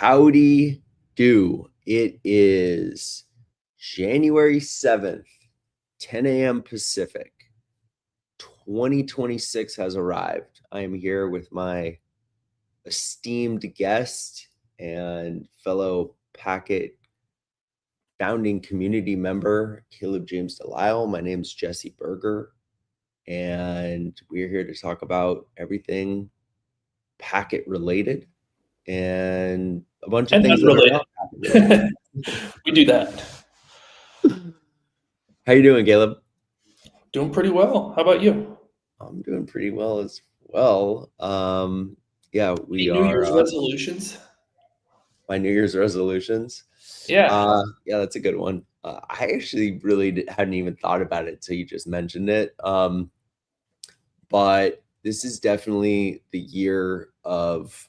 Howdy do. It is January 7th, 10 a.m. Pacific. 2026 has arrived. I am here with my esteemed guest and fellow Packet founding community member, Caleb James Delisle. My name is Jesse Berger, and we're here to talk about everything Packet related and a bunch of things that are not Packet related. We do that. How you doing, Caleb? Doing pretty well. How about you? I'm doing pretty well as well. Yeah, we Any New are Year's resolutions? my New Year's resolutions. Yeah. Yeah, that's a good one. I actually really hadn't even thought about it until you just mentioned it. But this is definitely the year of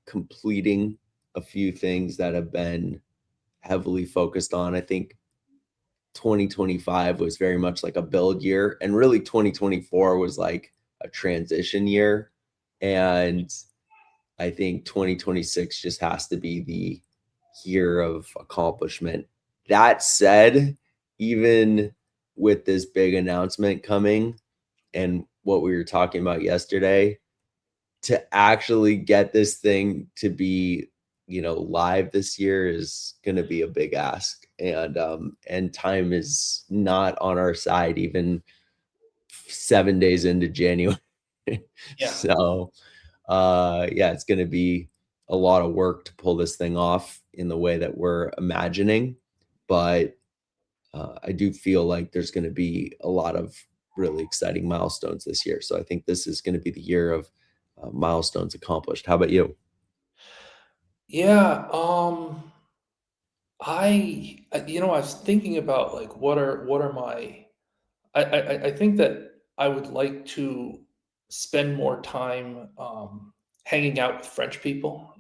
completing a few things that have been heavily focused on. I think 2025 was very much like a build year, and really 2024 was like a transition year. And I think 2026 just has to be the year of accomplishment. That said, even with this big announcement coming and what we were talking about yesterday, to actually get this thing to be live this year is going to be a big ask, and time is not on our side even 7 days into January. Yeah. So yeah, it's going to be a lot of work to pull this thing off in the way that we're imagining, but I do feel like there's going to be a lot of really exciting milestones this year. So I think this is going to be the year of milestones accomplished. How about you? Yeah. I was thinking about like what are my I think that I would like to spend more time hanging out with French people,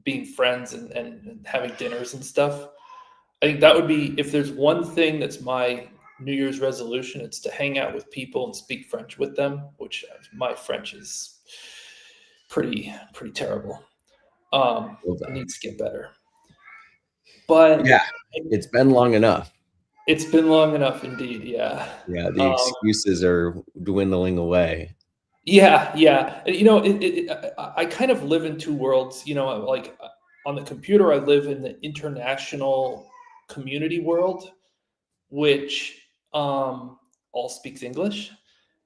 being friends and having dinners and stuff. I think that would be, if there's one thing that's my New Year's resolution, it's to hang out with people and speak French with them, which my French is pretty terrible. Love It that. needs to get better. But Yeah, it's been long enough. it's been long enough indeed, yeah. Yeah, the Um, excuses are dwindling away. yeah. I kind of live in two worlds, like on the computer, I live in the international community world, which all speaks English.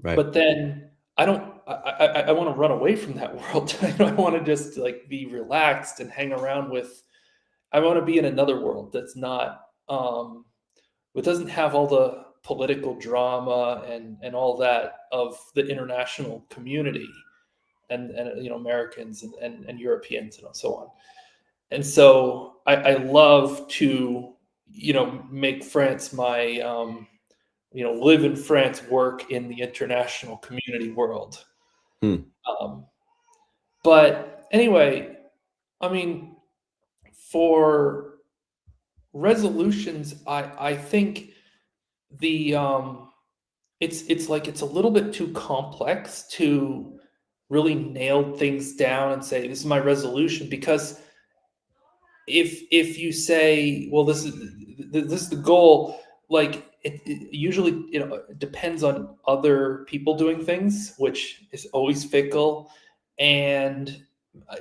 Right. But then I don't. I want to run away from that world. I want to just like be relaxed and hang around with. I want to be in another world that's not. It doesn't have all the political drama and all that of the international community and Americans and Europeans and so on. And so I love to make France my live in France, work in the international community world. Hmm. Um, but anyway, I mean, for resolutions, I think the it's a little bit too complex to really nail things down and say this is my resolution, because if you say, well, this is the goal, like it usually it depends on other people doing things, which is always fickle, and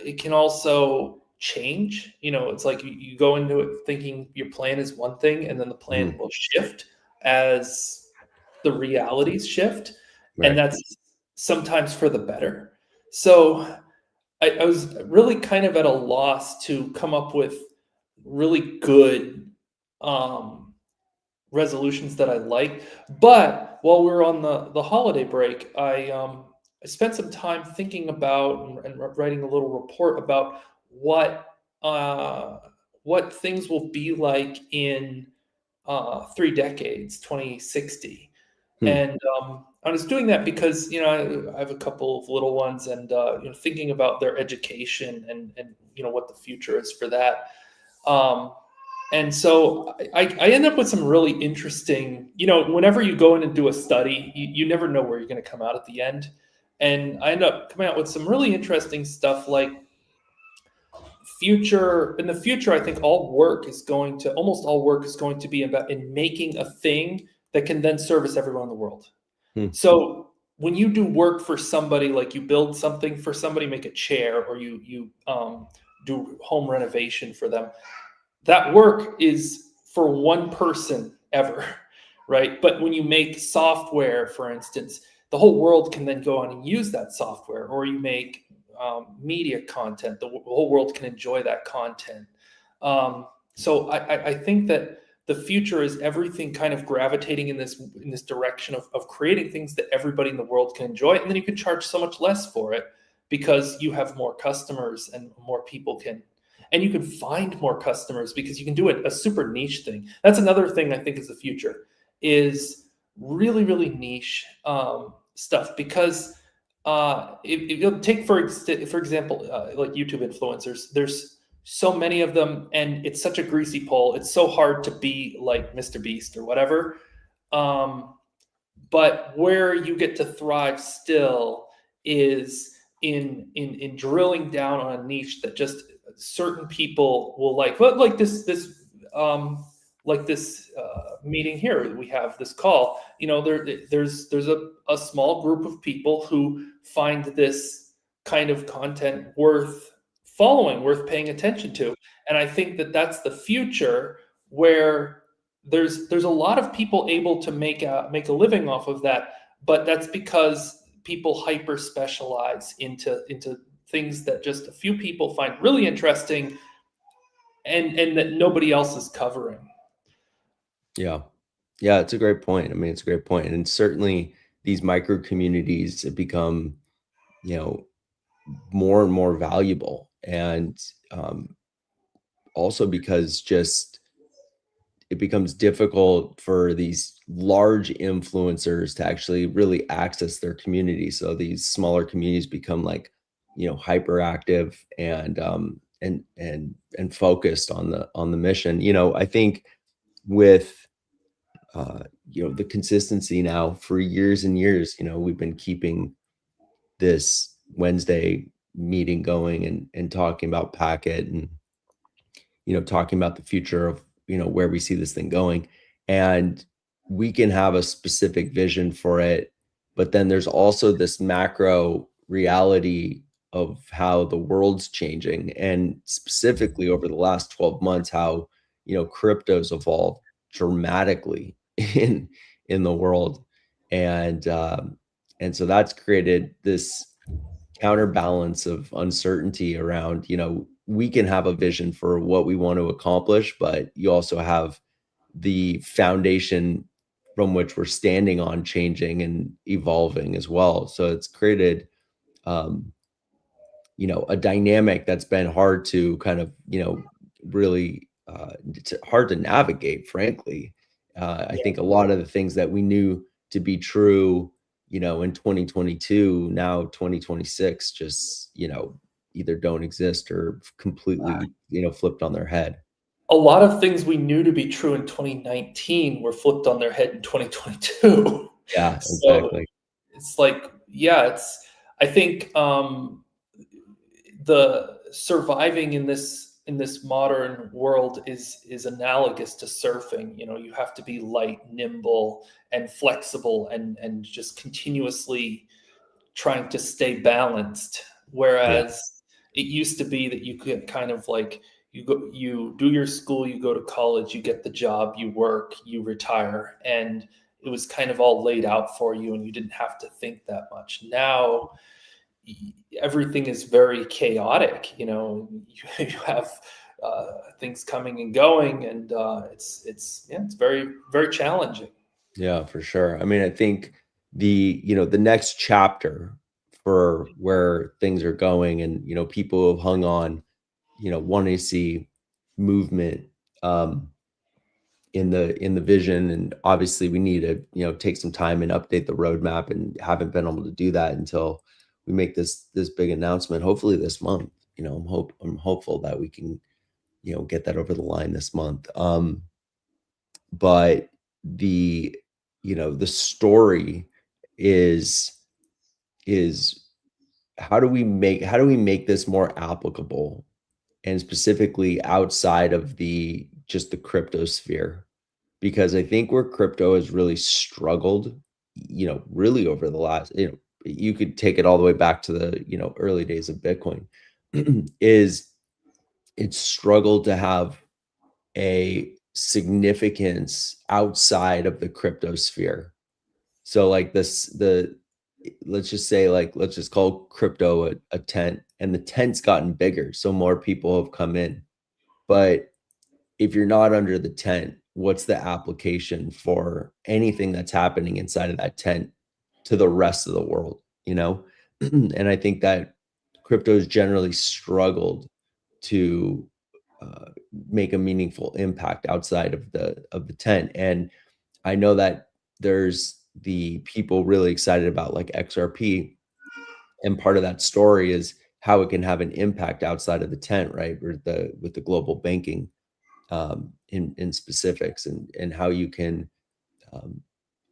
it can also change. It's like you go into it thinking your plan is one thing, and then the plan Mhm. will shift as the realities shift, and Right. that's sometimes for the better. So I was really kind of at a loss to come up with really good um, resolutions that I like. But while we are on the holiday break, I spent some time thinking about and writing a little report about uh, what things will be like in 3 decades, 2060. Hmm. And I was doing that because I have a couple of little ones, and thinking about their education and what the future is for that. Um, and so I end up with some really interesting. Whenever you go in and do a study, you never know where you're going to come out at the end. And I end up coming out with some really interesting stuff, like future in the future, I think almost all work is going to be about in making a thing that can then service everyone in the world. Hmm. So when you do work for somebody, like you build something for somebody, make a chair, or you do home renovation for them, that work is for one person ever, right? But when you make software, for instance, the whole world can then go on and use that software, or you make media content, the whole world can enjoy that content. Um, so I think that the future is everything kind of gravitating in this direction of creating things that everybody in the world can enjoy, and then you can charge so much less for it because you have more customers and more people can, and you can find more customers because you can do a super niche thing. That's another thing I think is the future, is really niche stuff, because if you'll take for example, like YouTube influencers, there's so many of them, and it's such a greasy pole. It's so hard to be like Mr. Beast or whatever. Um, but where you get to thrive still is in drilling down on a niche that just certain people will like. But like this meeting here, we have this call. There's a small group of people who find this kind of content worth following, worth paying attention to, and I think that that's the future, where there's a lot of people able to make a living off of that, but that's because people hyper specialize into things that just a few people find really interesting, and that nobody else is covering. Yeah. Yeah, it's a great point. I mean, it's a great point. And certainly these micro communities have become, you know, more and more valuable. And also because just it becomes difficult for these large influencers to actually really access their community. So these smaller communities become like, hyperactive and focused on the mission. I think with the consistency now for years and years, we've been keeping this Wednesday meeting going and talking about Packet and talking about the future of, where we see this thing going. And we can have a specific vision for it, but then there's also this macro reality of how the world's changing, and specifically over the last 12 months, how, crypto's evolved dramatically in the world. And so that's created this counterbalance of uncertainty around, we can have a vision for what we want to accomplish, but you also have the foundation from which we're standing on changing and evolving as well. So it's created, um, a dynamic that's been hard to kind of, really it's hard to navigate, frankly. I Yeah. think a lot of the things that we knew to be true, in 2022, now 2026, just, either don't exist or completely, flipped on their head. A lot of things we knew to be true in 2019 were flipped on their head in 2022. Yeah, So exactly. it's like, yeah, I think the surviving in this modern world is analogous to surfing. You have to be light, nimble, and flexible, and just continuously trying to stay balanced. Yeah, Whereas it used to be that you could kind of like, you do your school, you go to college, you get the job, you work, you retire, and it was kind of all laid out for you, and you didn't have to think that much. Now everything is very chaotic. You have things coming and going, and it's very challenging. yeah, for sure. I mean, I think the next chapter for where things are going, and, people who have hung on, wanting to see movement, um, in the vision. And obviously we need to, take some time and update the roadmap, and haven't been able to do that until we make this big announcement, hopefully this month. I'm hopeful that we can, get that over the line this month. But the the story is is how do we make this more applicable and specifically outside of the just the crypto sphere, because I think where crypto has really struggled, really over the last, you could take it all the way back to the, early days of Bitcoin, is it's struggled to have a significance outside of the crypto sphere. So like let's just say, like, let's just call crypto a tent, and the tent's gotten bigger. So more people have come in. But if you're not under the tent, what's the application for anything that's happening inside of that tent to the rest of the world, you know? And I think that crypto's generally struggled to uh, make a meaningful impact outside of the tent. And I know that there's the people really excited about like XRP, and part of that story is how it can have an impact outside of the tent, right? Or with the global banking, in specifics, and how you can um,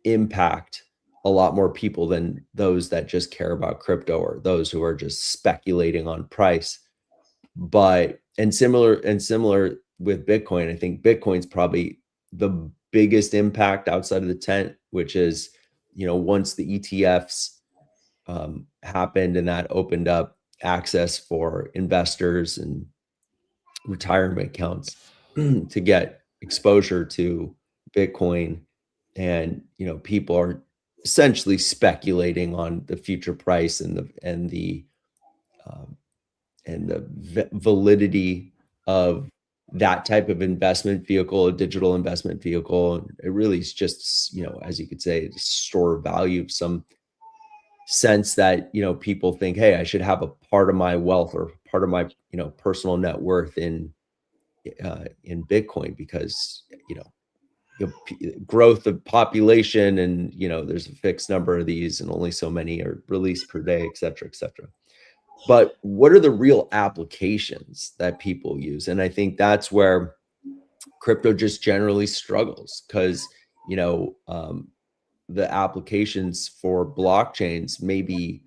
impact a lot more people than those that just care about crypto, or those who are just speculating on price. But and similar with Bitcoin, I think Bitcoin's probably the biggest impact outside of the tent, which is, once the ETFs happened, and that opened up access for investors and retirement accounts to get exposure to Bitcoin. And people are essentially speculating on the future price, um, and the validity of that type of investment vehicle, a digital investment vehicle. And it really is just, as you could say, a store of value of some sense that, people think, hey, I should have a part of my wealth, or part of my, personal net worth in Bitcoin, because growth of population, and there's a fixed number of these, and only so many are released per day, et cetera, et cetera. But what are the real applications that people use? And I think that's where crypto just generally struggles, because the applications for blockchains may be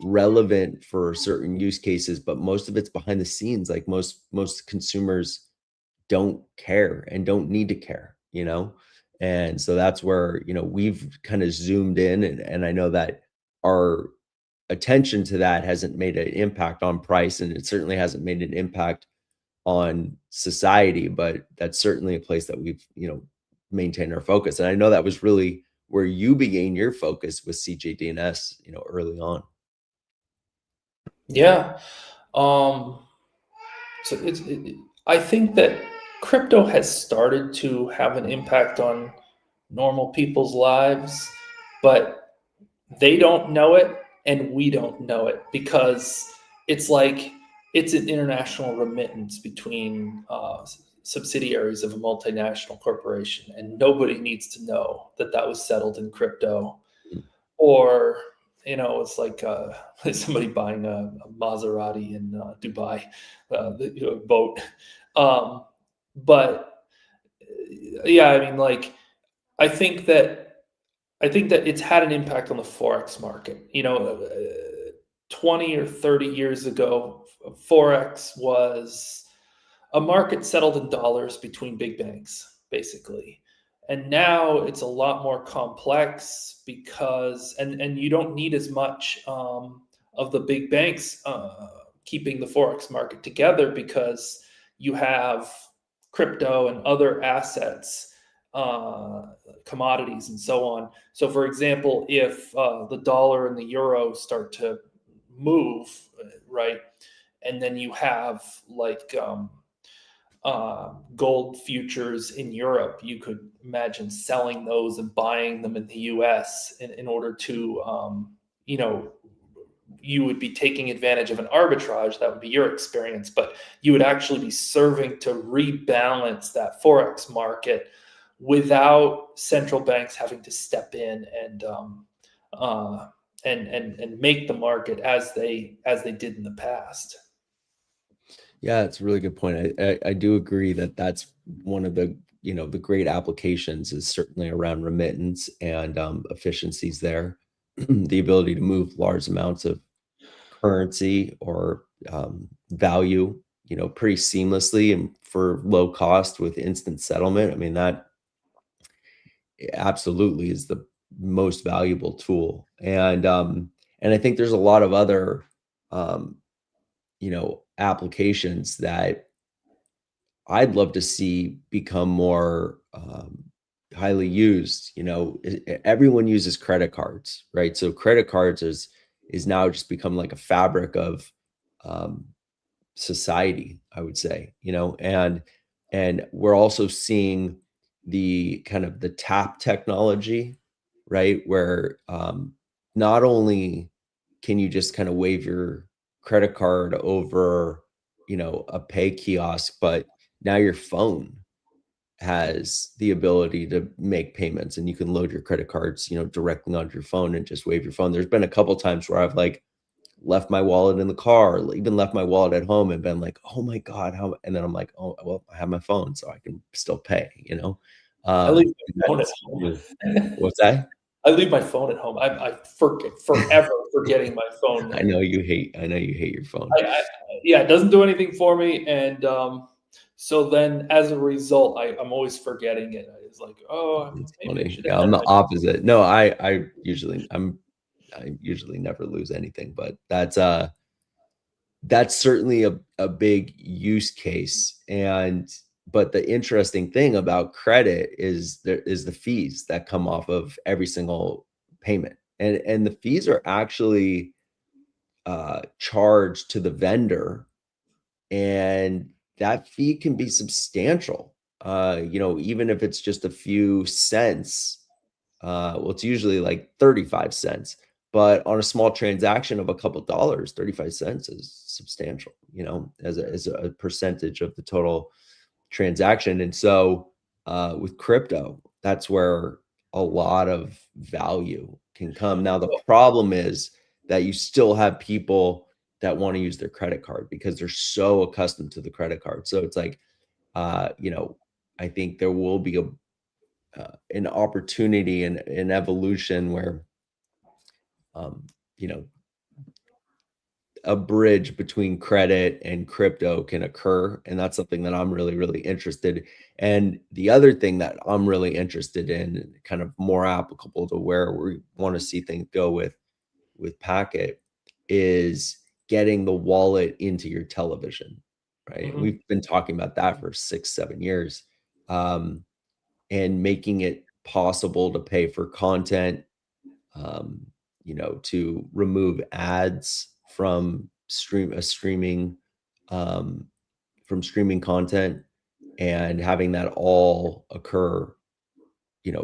relevant for certain use cases, but most of it's behind the scenes. Like most consumers don't care and don't need to care, and so that's where we've kind of zoomed in, and I know that our attention to that hasn't made an impact on price, and it certainly hasn't made an impact on society, but that's certainly a place that we've maintained our focus. And I know that was really where you began your focus with CJDNS, early on. Yeah. Um, so I think that crypto has started to have an impact on normal people's lives, but they don't know it and we don't know it, because it's like it's an international remittance between subsidiaries of a multinational corporation, and nobody needs to know that that was settled in crypto. Or it's like somebody buying a Maserati in Dubai, boat. um, but yeah, I mean, like, I think that I think that it's had an impact on the forex market. 20 or 30 years ago, forex was a market settled in dollars between big banks, basically. And now it's a lot more complex, because and you don't need as much of the big banks keeping the forex market together, because you have crypto and other assets, commodities, and so on. So, for example, if the dollar and the euro start to move, right, and then you have like gold futures in Europe, you could imagine selling those and buying them in the US in order to, you would be taking advantage of an arbitrage. That would be your experience, but you would actually be serving to rebalance that forex market without central banks having to step in uh, and make the market as they did in the past. Yeah, it's a really good point. I do agree that that's one of the the great applications, is certainly around remittance and efficiencies there. The ability to move large amounts of currency, or value, pretty seamlessly and for low cost with instant settlement. I mean, that absolutely is the most valuable tool. And I think there's a lot of other, um, applications that I'd love to see become more highly used. Everyone uses credit cards, right? So credit cards is now just become like a fabric of um, society, I would say, and we're also seeing the kind of the tap technology, right? Where not only can you just kind of wave your credit card over, a pay kiosk, but now your phone has the ability to make payments and you can load your credit cards, directly onto your phone and just wave your phone. There's been a couple times where I've like left my wallet in the car, or even left my wallet at home and been like, "Oh my God, how," and then I'm like, "Oh, well, I have my phone, so I can still pay." I leave my phone at That's home. what's that? I leave my phone at home. I forget forever forgetting my phone there. I know you hate your phone. Yeah, it doesn't do anything for me, and so then as a result, I'm always forgetting it. It's like, oh, It's maybe I funny. should Yeah, have I'm had the my. opposite. No, I usually never lose anything, but that's certainly a big use case. But the interesting thing about credit is there is the fees that come off of every single payment. And the fees are actually charged to the vendor, and that fee can be substantial. Even if it's just a few cents, well, it's usually like 35 cents, but on a small transaction of a couple dollars, 35 cents is substantial, as a percentage of the total transaction. And so with crypto, that's where a lot of value can come. Now, the problem is that you still have people that want to use their credit card because they're so accustomed to the credit card. So it's like, uh, you know, I think there will be an opportunity and an evolution where, um, you know, a bridge between credit and crypto can occur, and that's something that I'm really, really interested. And the other thing that I'm really interested in, kind of more applicable to where we want to see things go with Packet, is getting the wallet into your television, right? Mhm. We've been talking about that for 6, 7 years, um, and making it possible to pay for content, um, to remove ads um, from streaming content, and having that all occur,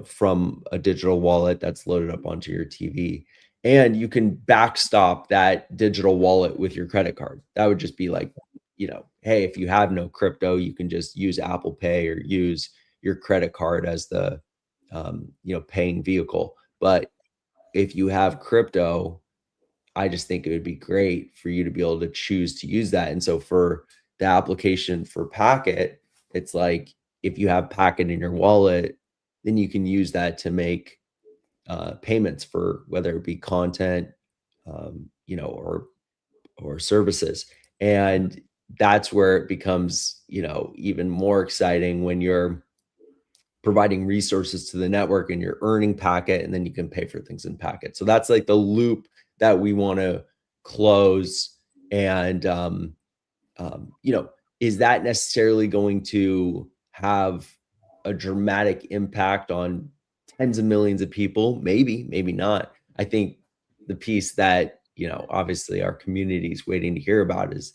from a digital wallet that's loaded up onto your TV. And you can backstop that digital wallet with your credit card. That would just be like, hey, if you have no crypto, you can just use Apple Pay or use your credit card as the paying vehicle. But if you have crypto, I just think it would be great for you to be able to choose to use that. And so for the application for Packet, it's like if you have Packet in your wallet, then you can use that to make payments for whether it be content, or services. And that's where it becomes, even more exciting when you're providing resources to the network and you're earning Packet, and then you can pay for things in Packet. So that's like the loop that we want to close. And you know, is that necessarily going to have a dramatic impact on tens of millions of people? Maybe, maybe not. I think the piece that, obviously our community is waiting to hear about is,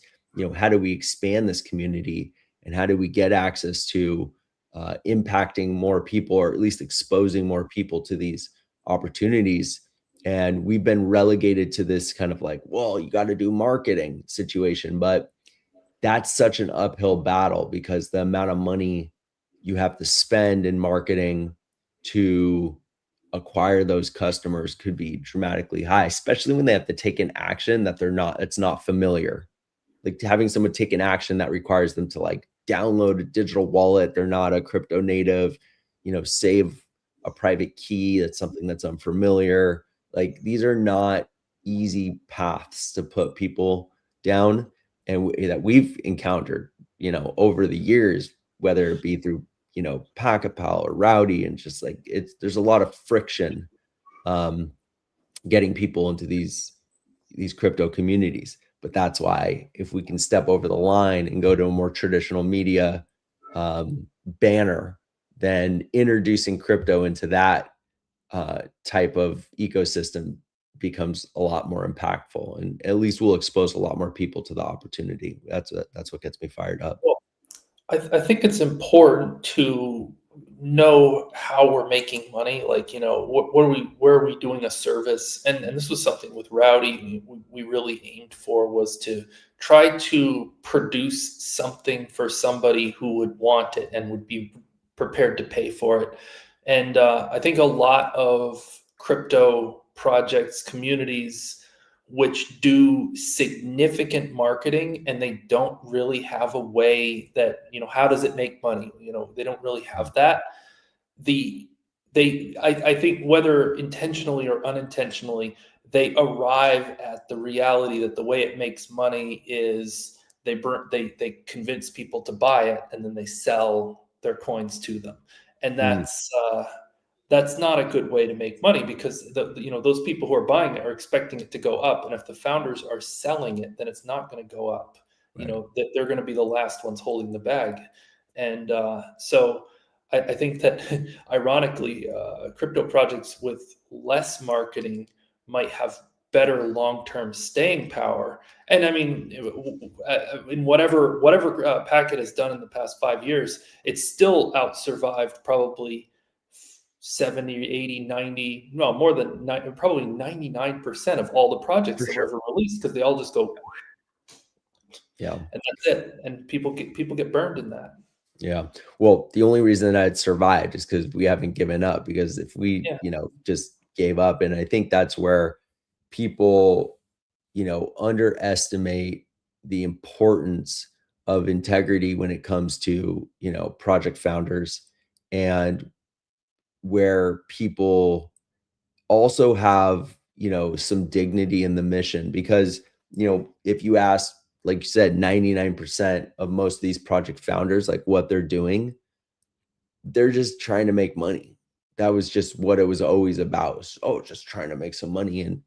how do we expand this community, and how do we get access to impacting more people, or at least exposing more people to these opportunities. And we've been relegated to this kind of like, well, you got to do marketing situation, but that's such an uphill battle because the amount of money you have to spend in marketing to acquire those customers could be dramatically high, especially when they have to take an action that it's not familiar. Like having someone take an action that requires them to like download a digital wallet, they're not a crypto native, save a private key, that's something that's unfamiliar. Like these are not easy paths to put people down. and that we've encountered, over the years, whether it be through, Packapal or Rowdy, and just like there's a lot of friction, um, getting people into these crypto communities. But that's why if we can step over the line and go to a more traditional media, banner, then introducing crypto into that type of ecosystem becomes a lot more impactful, and at least we'll expose a lot more people to the opportunity. That's what gets me fired up. Well, I think it's important to know how we're making money. Like, where are we doing a service? And this was something with Rowdy we really aimed for, was to try to produce something for somebody who would want it and would be prepared to pay for it. And I think a lot of crypto projects, communities, which do significant marketing, and they don't really have a way that, how does it make money, they don't really have that. The they I, I think, whether intentionally or unintentionally, they arrive at the reality that the way it makes money is they convince people to buy it, and then they sell their coins to them. And Mm, that's not a good way to make money, because those people who are buying it are expecting it to go up, and if the founders are selling it, then it's not going to go up. right. That they're going to be the last ones holding the bag. And so I think that ironically, crypto projects with less marketing might have better long-term staying power. And I mean, in whatever Packet has done in the past 5 years, it's still out survived probably 70, 80, 90, no, more than probably 99% of all the projects For that were sure. ever released, because they all just go, Yeah. and that's it. And people get burned in that. Yeah. Well, the only reason that it survived is because we haven't given up. Because if we, Yeah. just gave up, and I think that's where people, underestimate the importance of integrity when it comes to, project founders, and where people also have, some dignity in the mission. Because, if you ask, like you said, 99% of most of these project founders, like what they're doing, they're just trying to make money. That was just what it was always about. Oh, just trying to make some money. And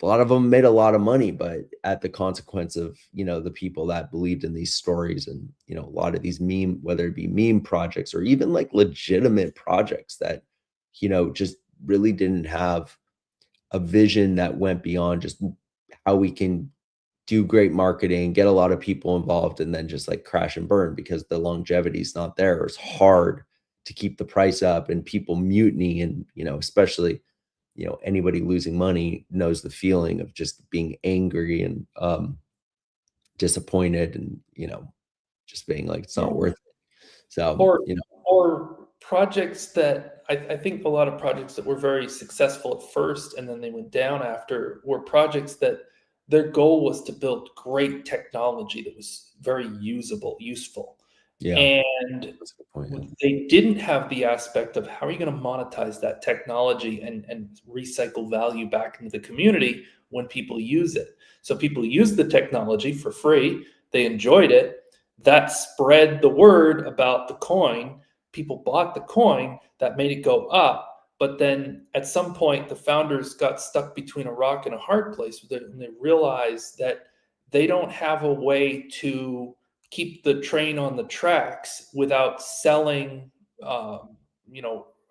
a lot of them made a lot of money, but at the consequence of, the people that believed in these stories, and, a lot of these whether it be meme projects or even like legitimate projects that, just really didn't have a vision that went beyond just how we can do great marketing, get a lot of people involved, and then just like crash and burn because the longevity is not there. It's hard to keep the price up, and people mutiny, and, especially, anybody losing money knows the feeling of just being angry and, disappointed, and, just being like, it's not Yeah. worth it. So, Or or projects that I think a lot of projects that were very successful at first and then they went down after, were projects that their goal was to build great technology that was very useful. yeah, And that's a good point. Yeah. they didn't have the aspect of, how are you going to monetize that technology and recycle value back into the community when people use it. So people used the technology for free, they enjoyed it, that spread the word about the coin, people bought the coin, that made it go up. But then at some point the founders got stuck between a rock and a hard place, and they realized that they don't have a way to keep the train on the tracks without selling,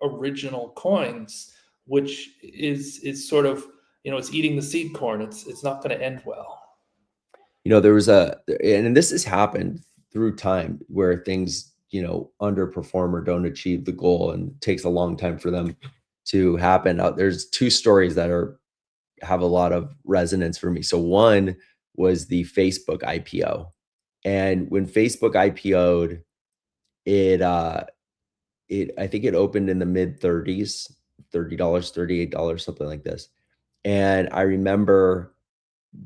original coins, which is sort of, it's eating the seed corn. It's not going to end well. There was and this has happened through time where things, underperform or don't achieve the goal, and it takes a long time for them to happen. There's two stories that have a lot of resonance for me. So one was the Facebook IPO. And when Facebook IPO'd, it I think it opened in the mid 30s, $30, $38, something like this. And I remember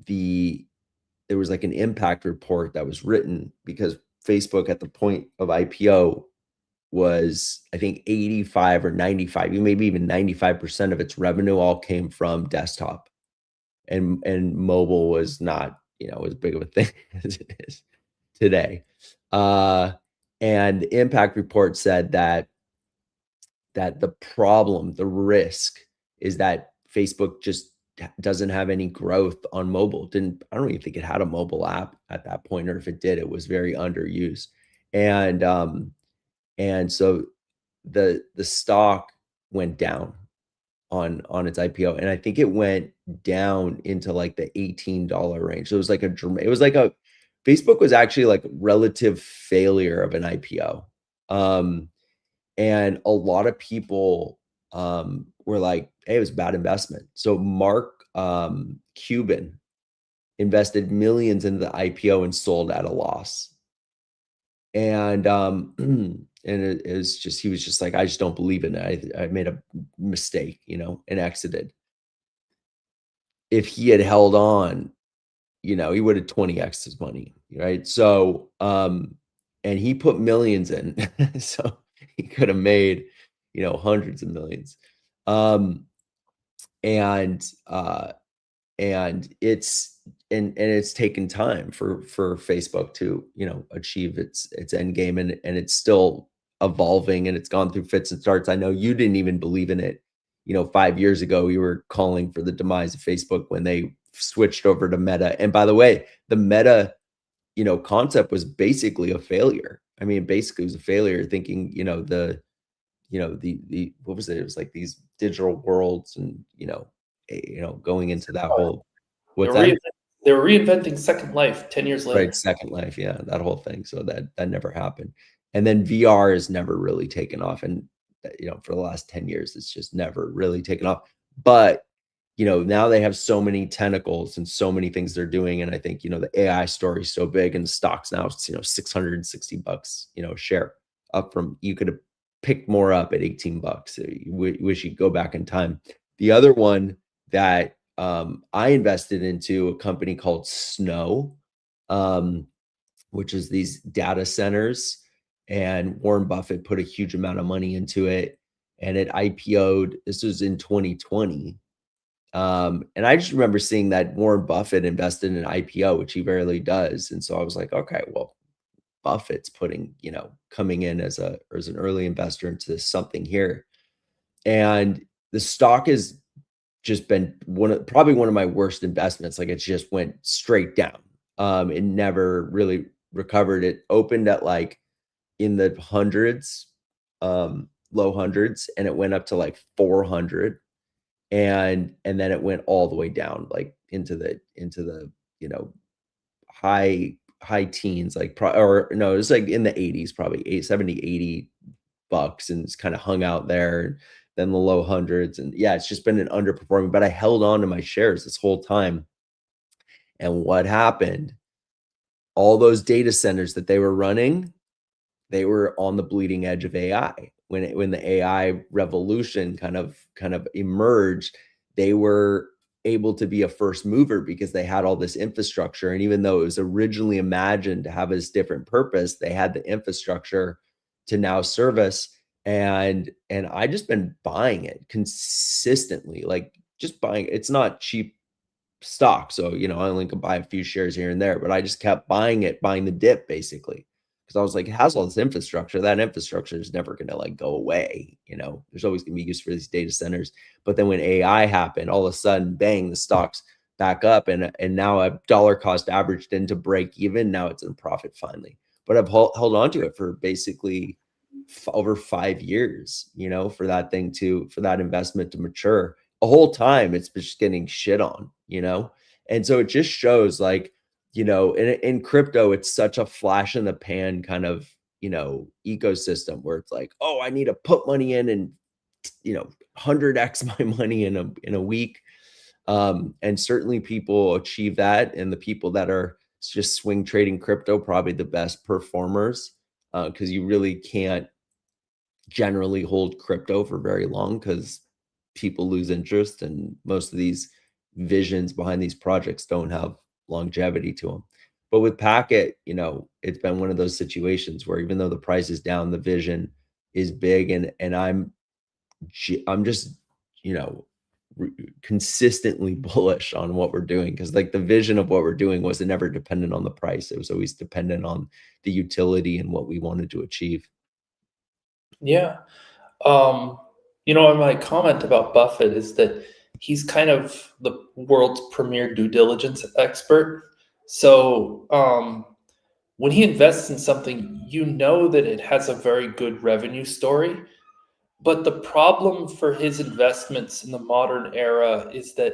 there was like an impact report that was written, because Facebook at the point of IPO was, I think, 85 or 95, maybe even 95% of its revenue all came from desktop, and mobile was not as big of a thing as it is today. Uh, and the impact report said that the problem, the risk is that Facebook just doesn't have any growth on mobile. Didn't I don't even think it had a mobile app at that point, or if it did, it was very underused. And and so the stock went down on its IPO, and I think it went down into like the $18 range. So it was like it was like a Facebook was actually like relative failure of an IPO. Um, and a lot of people were like, hey, it was a bad investment. So Mark Cuban invested millions into the IPO and sold at a loss. And and it is just he was just like, I just don't believe in it. I made a mistake, and exited. If he had held on, he would have 20x his money, right? So and he put millions in. So he could have made, hundreds of millions. Um and and it's and it's taken time for Facebook to achieve its end game, and it's still evolving, and it's gone through fits and starts. I know you didn't even believe in it 5 years ago. You were calling for the demise of Facebook when they switched over to Meta. And by the way, the Meta concept was basically a failure. I mean, basically it was a failure, thinking the what was it? It was like these digital worlds, and going into that whole They what's were that? reinvent they were reinventing Second Life 10 years Right, later. Second Life, yeah, that whole thing. So that never happened. And then VR has never really taken off, and for the last 10 years, it's just never really taken off. But now they have so many tentacles and so many things they're doing. And I think, the AI story is so big, and the stock's now, $660, a share, up from, you could have picked more up at 18 bucks. You wish you could go back in time. The other one that I invested into, a company called Snow, um, which is these data centers. And Warren Buffett put a huge amount of money into it, and it IPO'd. This was in 2020. And I just remember seeing that Warren Buffett invested in an IPO, which he rarely does. And so I was like, okay, well, Buffett's putting, coming in as an early investor into something here. And the stock has just been probably one of my worst investments. Like, it just went straight down. It never really recovered. It opened at like in the hundreds, low hundreds, and it went up to like 400, and then it went all the way down, like into the you know high teens, like or no, it was like in the 80s, probably 80 bucks, and it's kind of hung out there. And then the low hundreds, and yeah, it's just been an underperforming, but I held on to my shares this whole time. And what happened, all those data centers that they were running, they were on the bleeding edge of AI. When the AI revolution kind of emerged, they were able to be a first mover because they had all this infrastructure. And even though it was originally imagined to have this different purpose, they had the infrastructure to now service. And I just been buying it consistently, like just buying. It's not cheap stock. So, I only could buy a few shares here and there, but I just kept buying it, buying the dip, basically. Because I was like, it has all this infrastructure. That infrastructure is never going to like go away. There's always going to be use for these data centers. But then when AI happened, all of a sudden, bang, the stocks back up, and now a dollar cost averaged into break even. Now it's in profit finally. But I've held on to it for basically over 5 years, for that investment to mature. The whole time it's just getting shit on. And so it just shows, like, in crypto, it's such a flash in the pan kind of, ecosystem, where it's like, oh, I need to put money in and, 100x my money in a week. And certainly people achieve that. And the people that are just swing trading crypto, probably the best performers, because you really can't generally hold crypto for very long, because people lose interest, and most of these visions behind these projects don't have longevity to them. But with Packet, it's been one of those situations where even though the price is down, the vision is big, and I'm just, you know, consistently bullish on what we're doing, because like the vision of what we're doing wasn't never dependent on the price. It was always dependent on the utility and what we wanted to achieve. Yeah. Um, my comment about Buffett is that he's kind of the world's premier due diligence expert. So when he invests in something, you know that it has a very good revenue story. But the problem for his investments in the modern era is that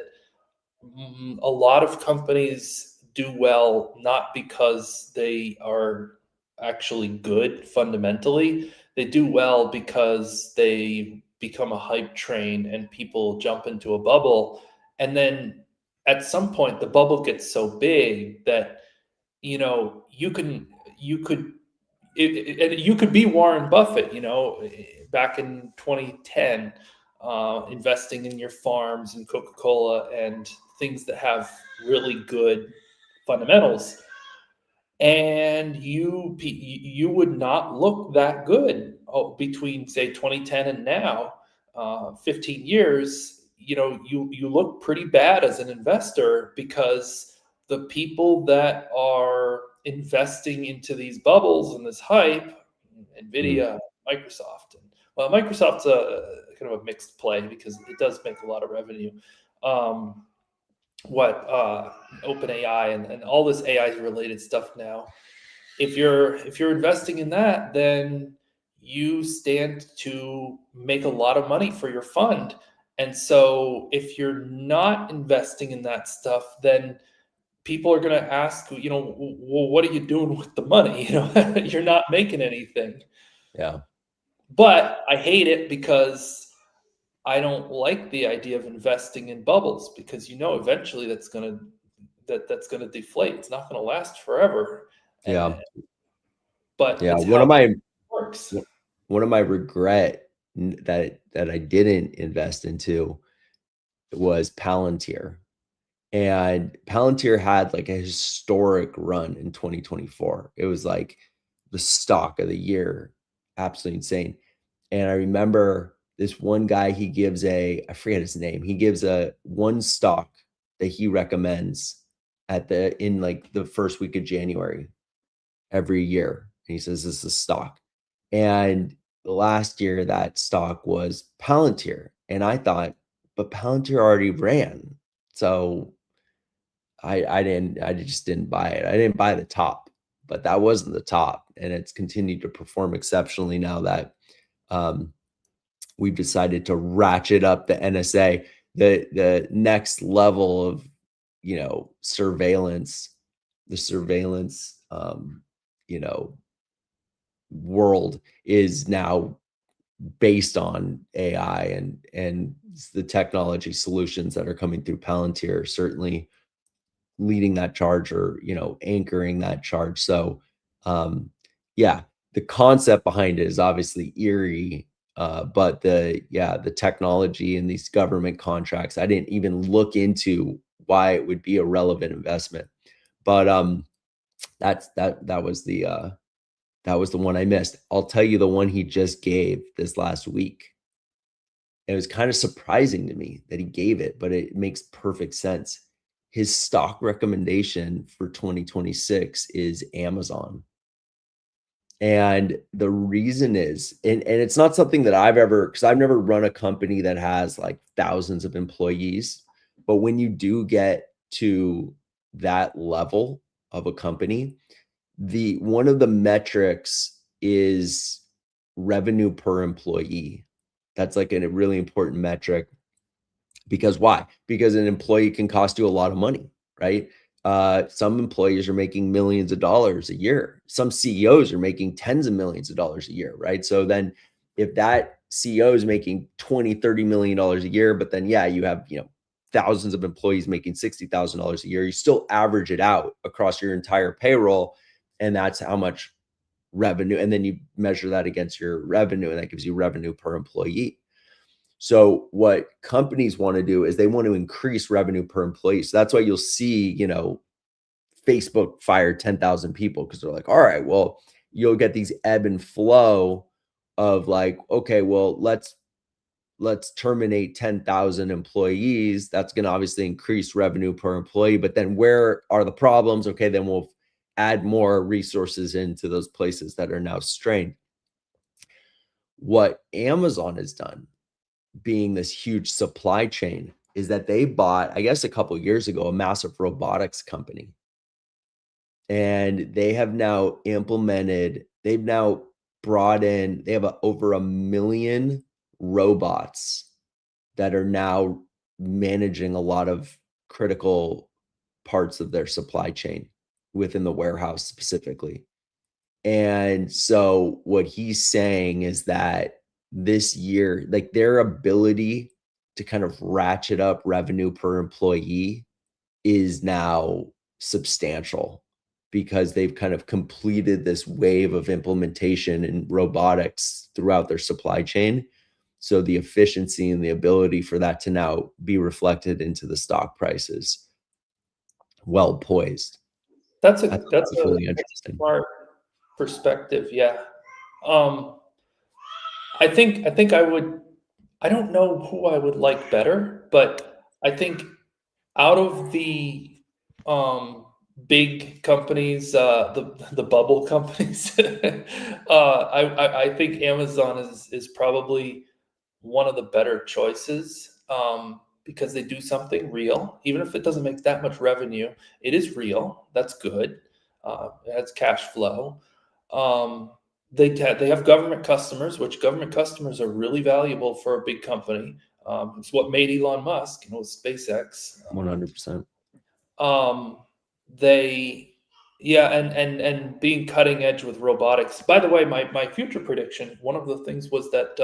a lot of companies do well not because they are actually good fundamentally. They do well because they become a hype train and people jump into a bubble. And then at some point, the bubble gets so big that you could you could be Warren Buffett, back in 2010, investing in your farms and Coca-Cola and things that have really good fundamentals, and you would not look that good between say 2010 and now, 15 years. You look pretty bad as an investor because the people that are investing into these bubbles and this hype, Mm, Nvidia, Microsoft, and well, Microsoft's a kind of a mixed play because it does make a lot of revenue. Um, what OpenAI and all this AI related stuff now. If you're investing in that, then you stand to make a lot of money for your fund. And so if you're not investing in that stuff, then people are going to ask, well, what are you doing with the money? You're not making anything. yeah. But I hate it because I don't like the idea of investing in bubbles because eventually that's gonna deflate. It's not gonna last forever, Yeah. but Yeah. it's One how of it my works. one of my regret that I didn't invest into was Palantir. And Palantir had like a historic run in 2024. It was like the stock of the year, absolutely insane. And I remember this one guy, he gives I forget his name. He gives a one stock that he recommends in like the first week of January every year. And he says this is a stock. And last year that stock was Palantir. And I thought, but Palantir already ran. So I just didn't buy it. I didn't buy the top, but that wasn't the top, and it's continued to perform exceptionally now that um, we've decided to ratchet up the NSA. The next level of surveillance, the surveillance you know world is now based on AI, and the technology solutions that are coming through Palantir certainly leading that charge, or anchoring that charge. So um yeah, the concept behind it is obviously eerie, but the technology and these government contracts, I didn't even look into why it would be a relevant investment. But that was the one I missed. I'll tell you the one he just gave this last week. It was kind of surprising to me that he gave it, but it makes perfect sense. His stock recommendation for 2026 is Amazon. And the reason is, and it's not something that because I've never run a company that has like thousands of employees. But when you do get to that level of a company, the one of the metrics is revenue per employee. That's like a really important metric. Because why? Because an employee can cost you a lot of money, right? Some employees are making millions of dollars a year. Some CEOs are making tens of millions of dollars a year, right? So then if that CEO is making 20, $30 million a year, but then yeah, you have, thousands of employees making $60,000 a year, you still average it out across your entire payroll. And that's how much revenue. And then you measure that against your revenue, and that gives you revenue per employee. So what companies want to do is they want to increase revenue per employee. So that's why you'll see, Facebook fired 10,000 people, because they're like, all right, well, you'll get these ebb and flow of like, okay, well, let's let's terminate 10,000 employees. That's going to obviously increase revenue per employee. But then where are the problems? Okay, then we'll add more resources into those places that are now strained. What Amazon has done, being this huge supply chain, is that they bought, I guess, a couple years ago, a massive robotics company. And they have now implemented, they've now brought in, they have over 1 million robots that are now managing a lot of critical parts of their supply chain within the warehouse specifically. And so what he's saying is that this year, like their ability to kind of ratchet up revenue per employee is now substantial because they've kind of completed this wave of implementation in robotics throughout their supply chain. So the efficiency and the ability for that to now be reflected into the stock prices, well poised. That's really That's a interesting. smart perspective. Yeah. Um, I think I would. I don't know who I would like better, but I think out of the big companies, the bubble companies, I think Amazon is probably one of the better choices, because they do something real, even if it doesn't make that much revenue. It is real. That's good. It has cash flow. Um, they have government customers, which government customers are really valuable for a big company. It's what made Elon Musk, with SpaceX. 100%. Um, they, yeah, and being cutting edge with robotics. By the way, my future prediction, one of the things was that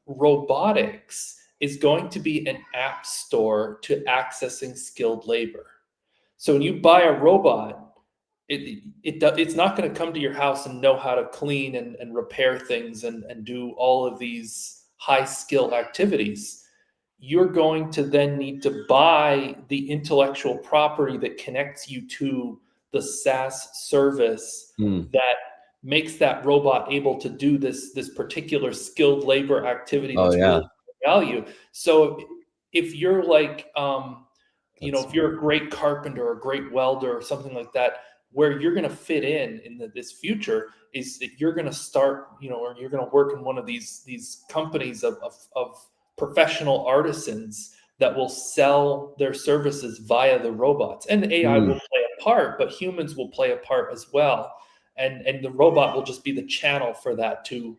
robotics is going to be an app store to accessing skilled labor. So when you buy a robot, it's not going to come to your house and know how to clean and repair things and do all of these high skill activities. You're going to then need to buy the intellectual property that connects you to the SaaS service Mm. that makes that robot able to do this particular skilled labor activity Oh that's really yeah, value. So if you're like, that's if smart. you're a great carpenter or a great welder or something like that, where you're going to fit in this future is that you're going to start, or you're going to work in one of these companies of professional artisans that will sell their services via the robots. And AI will Mm. play a part, but humans will play a part as well. And the robot will just be the channel for that to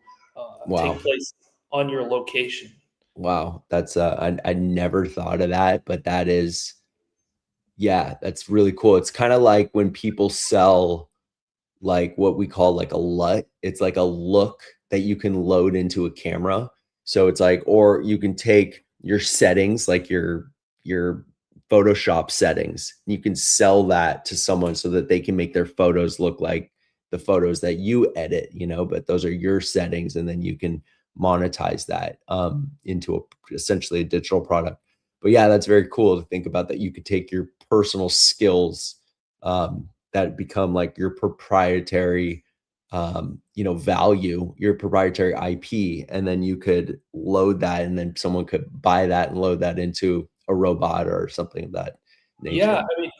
take Wow. place on your location. Wow. That's I never thought of that, but that is, yeah, that's really cool. It's kind of like when people sell like what we call like a LUT. It's like a look that you can load into a camera. So it's like, or you can take your settings, like your Photoshop settings. You can sell that to someone so that they can make their photos look like the photos that you edit, but those are your settings, and then you can monetize that into essentially a digital product. But yeah, that's very cool to think about that you could take your personal skills that become like your proprietary value, your proprietary IP, and then you could load that, and then someone could buy that and load that into a robot or something of that Yeah, nature. I mean,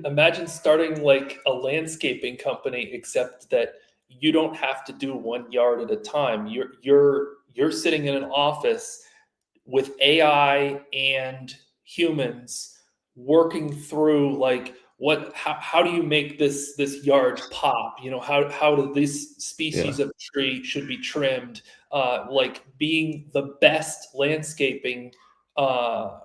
imagine starting like a landscaping company, except that you don't have to do 1 yard at a time. You're sitting in an office with AI and humans working through like how do you make this yard pop? How do this Yeah. species of tree should be trimmed? Like being the best landscaping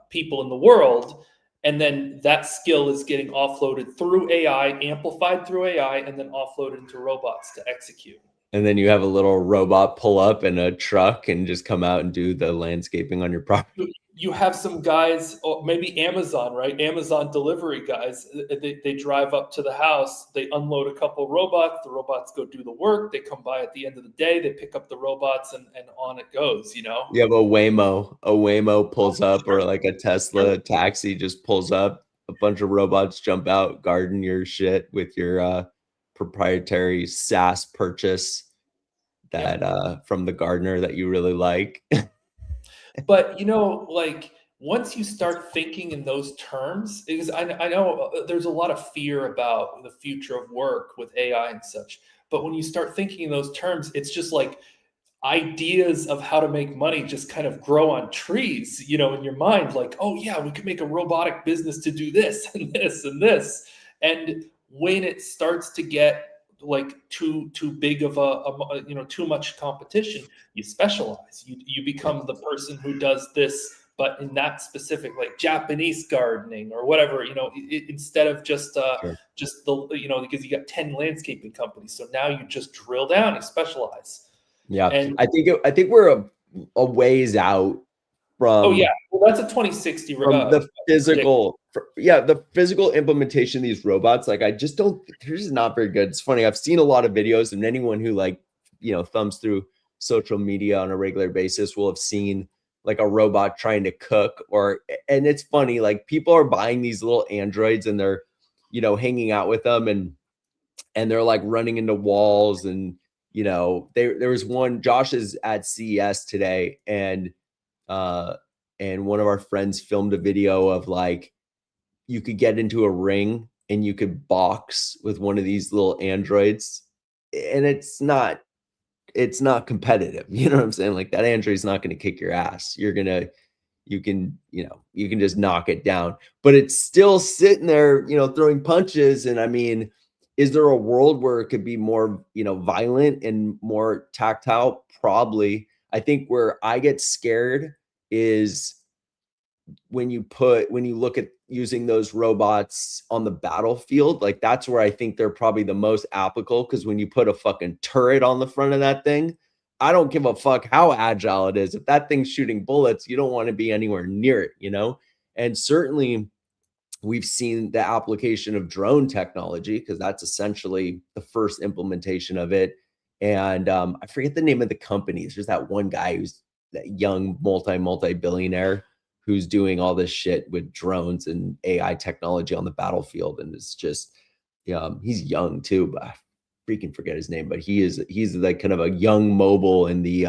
people in the world, and then that skill is getting offloaded through AI, amplified through AI, and then offloaded into robots to execute. And then you have a little robot pull up in a truck and just come out and do the landscaping on your property. You have some guys, or maybe Amazon, right? Amazon delivery guys. They drive up to the house, they unload a couple robots, the robots go do the work, they come by at the end of the day, they pick up the robots, and on it goes. You have a Waymo pulls up, Sure, or like a sure. Tesla taxi just pulls up, a bunch of robots jump out, garden your shit with your proprietary SaaS purchase Yep. that from the gardener that you really like. But like once you start thinking in those terms, because I know there's a lot of fear about the future of work with AI and such. But when you start thinking in those terms, it's just like ideas of how to make money just kind of grow on trees, in your mind, like, oh yeah, we could make a robotic business to do this and this and this. And when it starts to get like too big of too much competition, you specialize. You Yeah, become the person who does this, but in that specific, like Japanese gardening or whatever, instead of sure. just the because you got 10 landscaping companies. So now you just drill down, you specialize. Yeah, And I think we're a ways out oh yeah, from well that's a 2060 the prediction. the physical implementation of these robots. Like, I just don't, they're just not very good. It's funny, I've seen a lot of videos, and anyone who, like, thumbs through social media on a regular basis will have seen like a robot trying to cook. And it's funny, like, people are buying these little androids, and they're hanging out with them, and they're like running into walls. And there was one, Josh is at CES today, uh and one of our friends filmed a video of, like, you could get into a ring and you could box with one of these little androids, and it's not competitive. You know what I'm saying? Like, that android's not going to kick your ass. You can just knock it down, but it's still sitting there, throwing punches. And I mean, is there a world where it could be more, violent and more tactile? Probably. I think where I get scared is when you look at using those robots on the battlefield. Like, that's where I think they're probably the most applicable, because when you put a fucking turret on the front of that thing, I don't give a fuck how agile it is. If that thing's shooting bullets, you don't want to be anywhere near it. And certainly we've seen the application of drone technology, because that's essentially the first implementation of it. And I forget the name of the company. There's that one guy who's that young multi billionaire who's doing all this shit with drones and AI technology on the battlefield. And it's just, he's young too, but I freaking forget his name. But he's like kind of a young mobile in the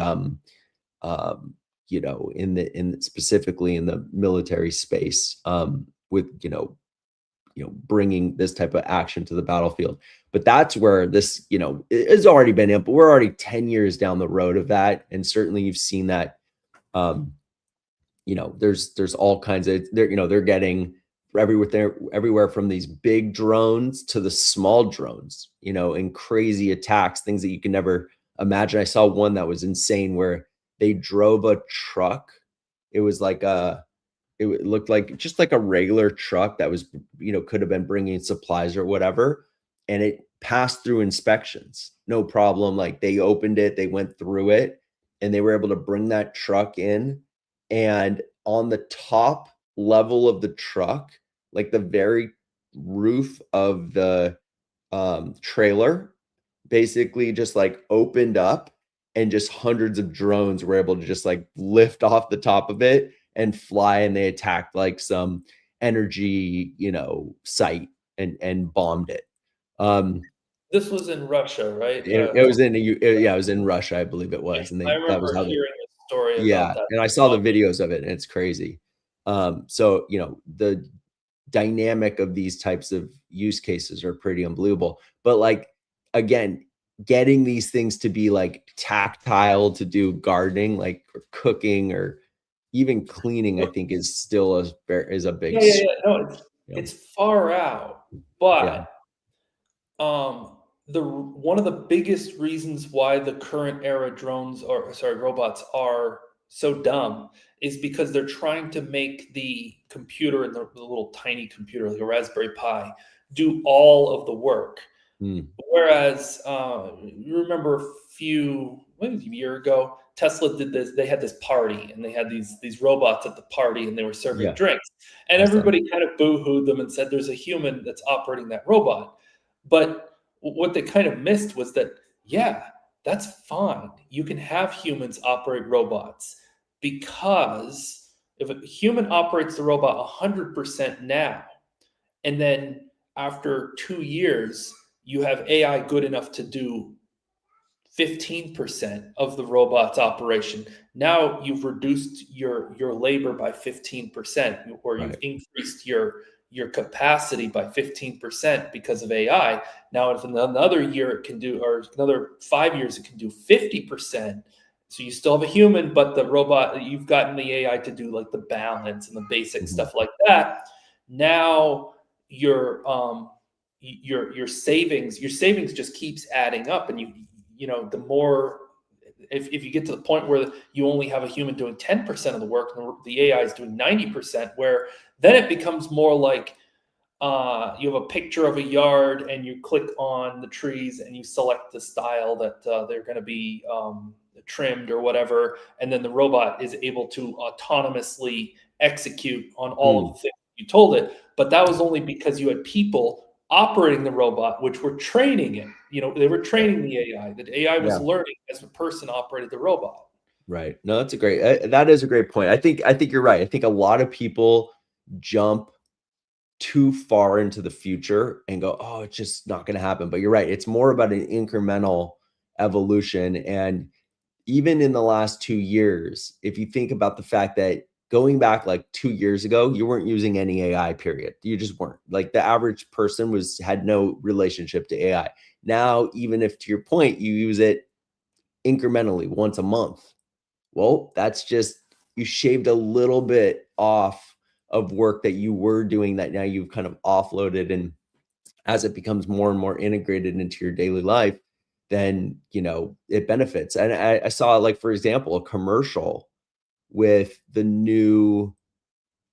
in specifically in the military space, with bringing this type of action to the battlefield. But that's where this it has already been in, but we're already 10 years down the road of that. And certainly you've seen that. There's all kinds of, they're getting everywhere from these big drones to the small drones, and crazy attacks, things that you can never imagine. I saw one that was insane, where they drove a truck. It was like it looked like just like a regular truck that was, could have been bringing supplies or whatever. And it passed through inspections, no problem. Like, they opened it, they went through it, and they were able to bring that truck in. And on the top level of the truck, like the very roof of the trailer, basically just like opened up, and just hundreds of drones were able to just like lift off the top of it and fly. And they attacked like some energy, site, and bombed it. um This was in Russia, right? it was yeah, it was in Russia, I believe it was. And I that was remember how they, hearing a story yeah, about that. and I saw the videos of it, and it's crazy. So the dynamic of these types of use cases are pretty unbelievable. But, like, again, getting these things to be like tactile, to do gardening, like, or cooking, or even cleaning, I think is still is a big, Yeah, yeah, yeah. No, you know, it's far out, yeah. but the one of the biggest reasons why the current era drones, or sorry, robots, are so dumb is because they're trying to make the computer and the little tiny computer like a Raspberry Pi do all of the work. Mm, Whereas, you remember maybe a year ago, Tesla did this. They had this party, and they had these robots at the party, and they were serving yeah, drinks. And I saw. everybody kind of boo-hooed them and said, "There's a human that's operating that robot." But what they kind of missed was that, yeah, that's fine. You can have humans operate robots, because if a human operates the robot 100% now, and then after 2 years, you have AI good enough to do 15% of the robot's operation. Now you've reduced your labor by 15%, or you've Right. increased your capacity by 15% because of AI. Now, if in another year it can do, or another 5 years it can do 50%. So you still have a human, but the robot, you've gotten the AI to do like the balance and the basic Mhm. stuff like that. Now your savings just keeps adding up, and the more, if you get to the point where you only have a human doing 10% of the work and the AI is doing 90%, where then it becomes more like you have a picture of a yard and you click on the trees and you select the style that they're going to be trimmed or whatever, and then the robot is able to autonomously execute on all of Mm. the things you told it. But that was only because you had people operating the robot, which were training it. They were training the AI. The AI was Yeah. learning as the person operated the robot. Right. No, that's a great. That is a great point. I think you're right. I think a lot of people jump too far into the future and go, "Oh, it's just not going to happen." But you're right. It's more about an incremental evolution. And even in the last 2 years, if you think about the fact that going back like 2 years ago, you weren't using any AI. Period. You just weren't. Like the average person had no relationship to AI. Now, even if to your point, you use it incrementally once a month, well, that's just you shaved a little bit off of work that you were doing that now you've kind of offloaded. And as it becomes more and more integrated into your daily life, then it benefits. And I saw, like, for example, a commercial with the new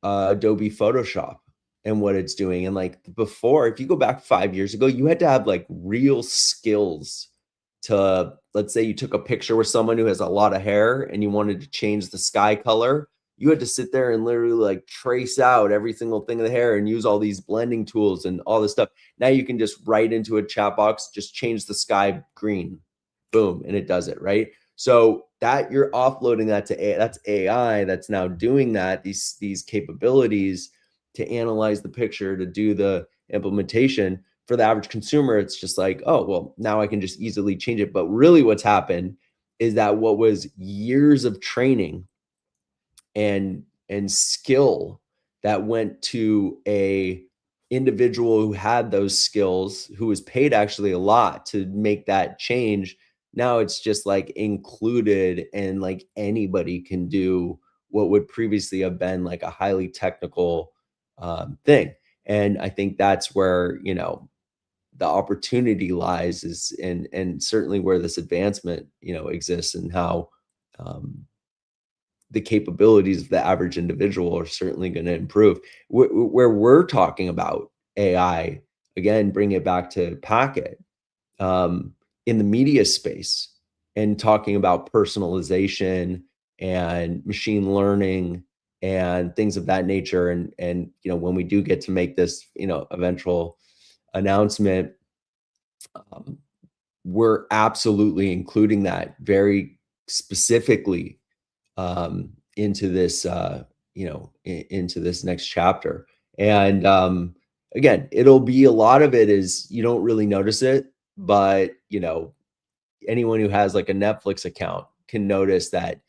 Adobe Photoshop and what it's doing. And like before, if you go back 5 years ago, you had to have like real skills to, let's say you took a picture with someone who has a lot of hair and you wanted to change the sky color. You had to sit there and literally like trace out every single thing of the hair and use all these blending tools and all this stuff. Now you can just write into a chat box, just change the sky green, boom, and it does it, right? So that you're offloading that to AI, that's AI that's now doing that, these capabilities to analyze the picture, to do the implementation. For the average consumer, it's just like, oh, well, now I can just easily change it. But really what's happened is that what was years of training and skill that went to a individual who had those skills, who was paid actually a lot to make that change. Now it's just like included, and like anybody can do what would previously have been like a highly technical thing. And I think that's where the opportunity lies, is and certainly where this advancement exists, and how um, the capabilities of the average individual are certainly going to improve. Where we're talking about AI, again, bring it back to Packet, um, in the media space, and talking about personalization and machine learning and things of that nature. And when we do get to make this eventual announcement, um, we're absolutely including that very specifically into this into this next chapter. And again, it'll be, a lot of it is you don't really notice it, but anyone who has like a Netflix account can notice that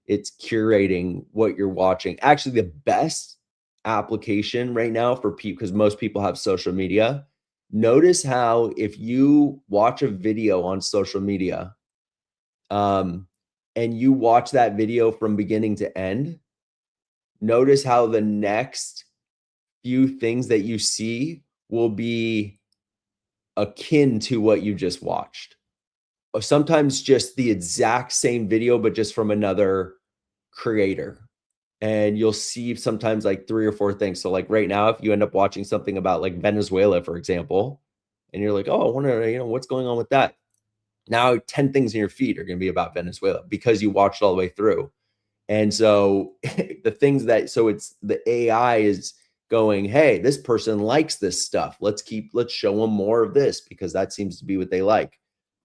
it's curating what you're watching. Actually, the best application right now for people, because most people have social media, notice how if you watch a video on social media, um, and you watch that video from beginning to end, notice how the next few things that you see will be akin to what you just watched. Or sometimes just the exact same video, but just from another creator. And you'll see sometimes like three or four things. So like right now, if you end up watching something about like Venezuela, for example, and you're like, oh, I wonder, what's going on with that. Now 10 things in your feed are going to be about Venezuela because you watched all the way through. And so it's the AI is going, hey, this person likes this stuff. Let's show them more of this because that seems to be what they like.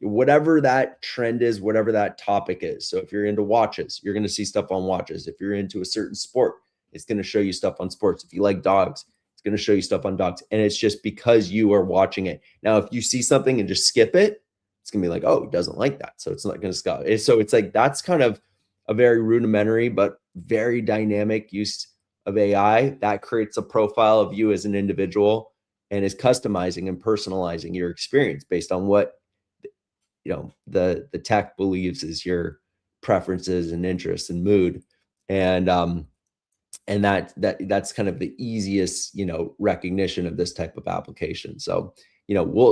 Whatever that trend is, whatever that topic is. So if you're into watches, you're going to see stuff on watches. If you're into a certain sport, it's going to show you stuff on sports. If you like dogs, it's going to show you stuff on dogs. And it's just because you are watching it. Now, if you see something and just skip it, it's gonna be like, oh, he doesn't like that, so it's not gonna scout. So it's like that's kind of a very rudimentary but very dynamic use of AI that creates a profile of you as an individual and is customizing and personalizing your experience based on what the tech believes is your preferences and interests and mood. And that's kind of the easiest recognition of this type of application. So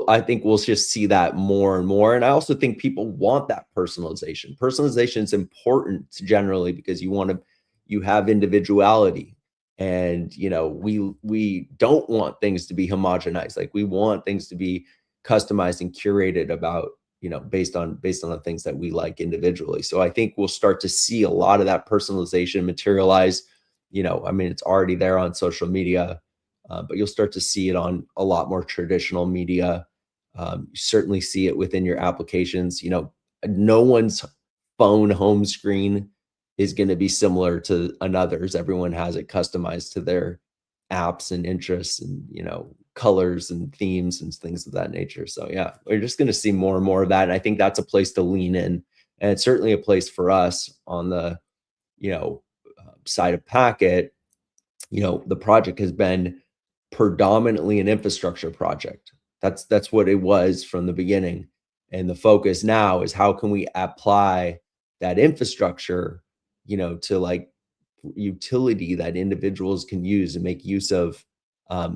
I think we'll just see that more and more. And I also think people want that personalization is important generally because you have individuality. And we don't want things to be homogenized. Like we want things to be customized and curated about based on the things that we like individually. So I think we'll start to see a lot of that personalization materialize. I mean, it's already there on social media, but you'll start to see it on a lot more traditional media. You certainly see it within your applications. No one's phone home screen is going to be similar to another's. Everyone has it customized to their apps and interests and colors and themes and things of that nature. So yeah, we're just going to see more and more of that. And I think that's a place to lean in, and it's certainly a place for us on the you know side of Packet. The project has been predominantly an infrastructure project. That's what it was from the beginning. And the focus now is how can we apply that infrastructure, to like utility that individuals can use and make use of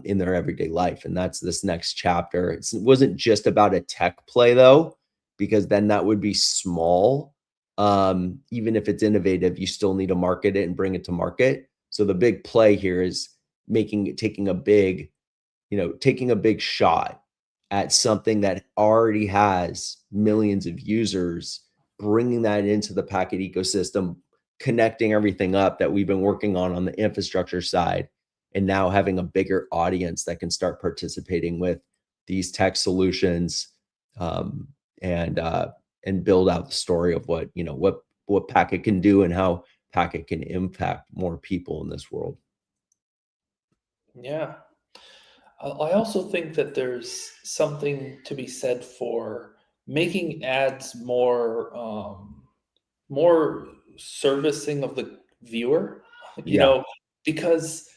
in their everyday life. And that's this next chapter. It wasn't just about a tech play though, because then that would be small. Even if it's innovative, you still need to market it and bring it to market. So the big play here is taking a big shot at something that already has millions of users, bringing that into the Packet ecosystem, connecting everything up that we've been working on the infrastructure side, and now having a bigger audience that can start participating with these tech solutions, um, and build out the story of what Packet can do and how Packet can impact more people in this world. Yeah. I also think that there's something to be said for making ads more servicing of the viewer, you Yeah. know, because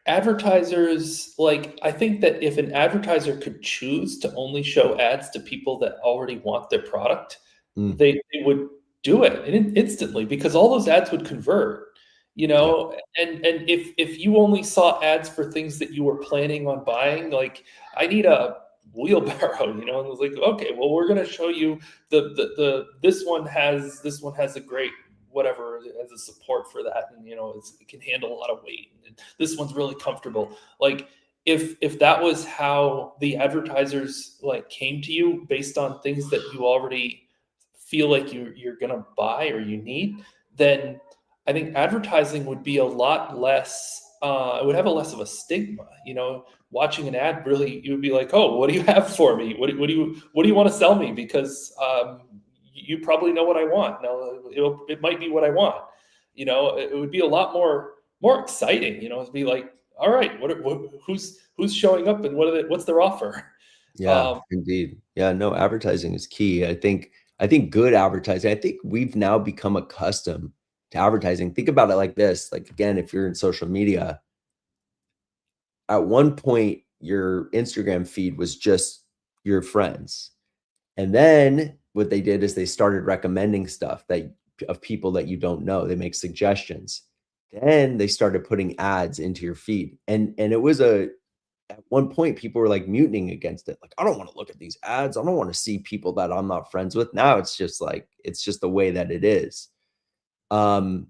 advertisers, like, I think that if an advertiser could choose to only show ads to people that already want their product, Mm, they would do it instantly because all those ads would convert, yeah. and if you only saw ads for things that you were planning on buying, like, I need a wheelbarrow, and it's like, okay, well, we're going to show you the this one has a great whatever, as a support for that, and it can handle a lot of weight, and this one's really comfortable. Like, if that was how the advertisers like came to you based on things that you already feel like you're gonna buy or you need, then I think advertising would be a lot less. It would have a less of a stigma. Watching an ad, really, you would be like, "Oh, what do you have for me? What do you want to sell me? Because you probably know what I want. No, it might be what I want. It would be a lot more exciting. It'd be like, all right, who's showing up and what's their offer? Yeah, Um, indeed. Yeah, no, advertising is key. I think good advertising, I think we've now become accustomed to advertising. Think about it like this, like again, if you're in social media, at one point your Instagram feed was just your friends. And then what they did is they started recommending stuff that of people that you don't know. They make suggestions. Then they started putting ads into your feed. And it was at one point people were like mutinying against it. Like, I don't want to look at these ads. I don't want to see people that I'm not friends with. Now it's just the way that it is. Um,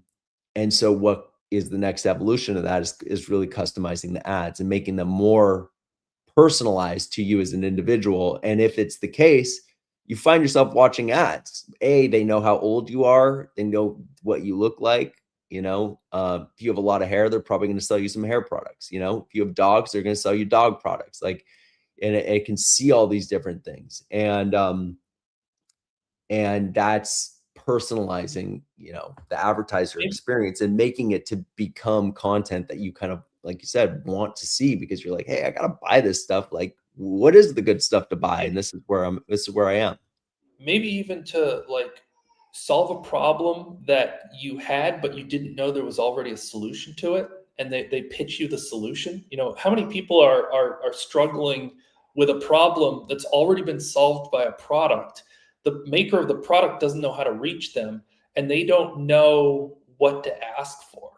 and so what is the next evolution of that is really customizing the ads and making them more personalized to you as an individual. And if it's the case, you find yourself watching ads. They know how old you are, they know what you look like. If you have a lot of hair, they're probably going to sell you some hair products. If you have dogs, they're going to sell you dog products. Like, and it can see all these different things. And that's personalizing, the advertiser maybe, experience and making it to become content that you kind of, like you said, want to see because you're like, hey, I gotta buy this stuff. Like, what is the good stuff to buy? And this is where I am. maybe even to like solve a problem that you had, but you didn't know there was already a solution to it. And they pitch you the solution. You know, how many people are struggling with a problem that's already been solved by a product? The maker of the product doesn't know how to reach them, and they don't know what to ask for.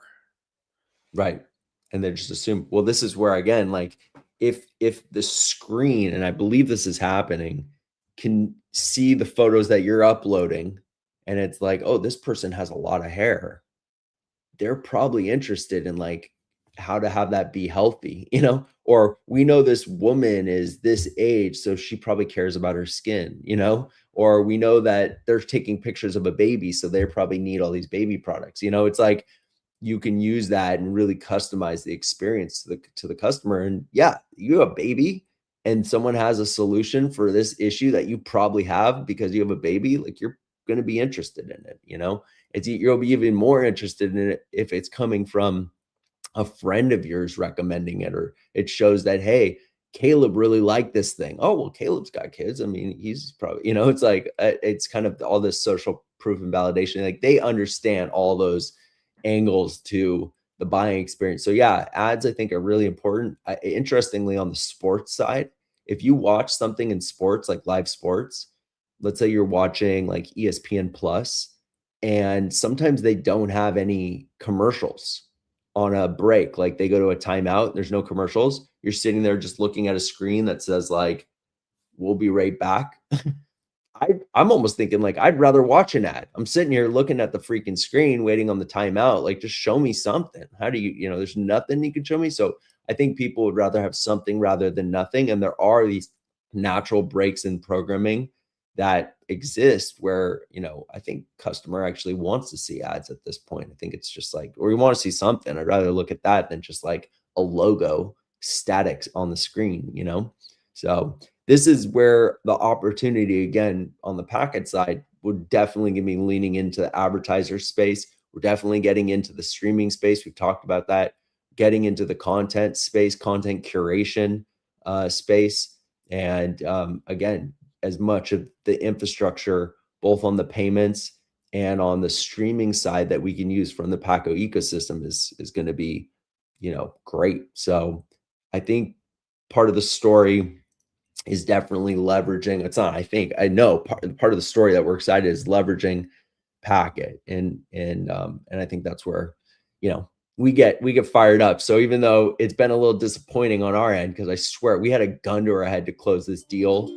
Right. And they just assume, well, this is where again, like if the screen, and I believe this is happening, can see the photos that you're uploading, and it's like, oh, this person has a lot of hair. They're probably interested in like how to have that be healthy, or we know this woman is this age, so she probably cares about her skin, or we know that they're taking pictures of a baby, so they probably need all these baby products. It's like you can use that and really customize the experience to the customer. And yeah, you have a baby and someone has a solution for this issue that you probably have because you have a baby, like you're going to be interested in it. You'll be even more interested in it if it's coming from a friend of yours recommending it, or it shows that, hey, Caleb really liked this thing. Oh, well, Caleb's got kids. I mean, he's probably, it's like, it's kind of all this social proof and validation. Like they understand all those angles to the buying experience. So yeah, ads I think are really important. Interestingly, on the sports side, if you watch something in sports, like live sports, let's say you're watching like ESPN Plus, and sometimes they don't have any commercials on a break. Like they go to a timeout, there's no commercials. You're sitting there just looking at a screen that says like, we'll be right back. I'm almost thinking like I'd rather watch an ad. I'm sitting here looking at the freaking screen, waiting on the timeout. Like, just show me something. How do there's nothing you can show me. So I think people would rather have something rather than nothing. And there are these natural breaks in programming that exist where, I think customer actually wants to see ads at this point. I think it's just like, or you want to see something. I'd rather look at that than just like a logo static on the screen. So this is where the opportunity again on the packet side would definitely be leaning into the advertiser space. We're definitely getting into the streaming space. We've talked about that, getting into the content space, content curation space. And again, as much of the infrastructure, both on the payments and on the streaming side that we can use from the Paco ecosystem is going to be, great. So I think part of the story is definitely leveraging. It's not, I think, I know part of the story that we're excited is leveraging Packet. And I think that's where, we get fired up. So even though it's been a little disappointing on our end, because I swear we had a gun to our head to close this deal.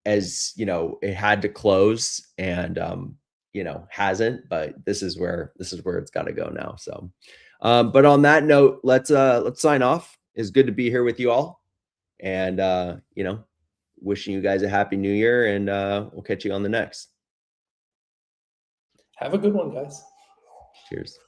As it had to close and hasn't, but this is where it's got to go now. So but on that note, let's sign off. It's good to be here with you all. And wishing you guys a happy new year, and we'll catch you on the next. Have a good one, guys. Cheers.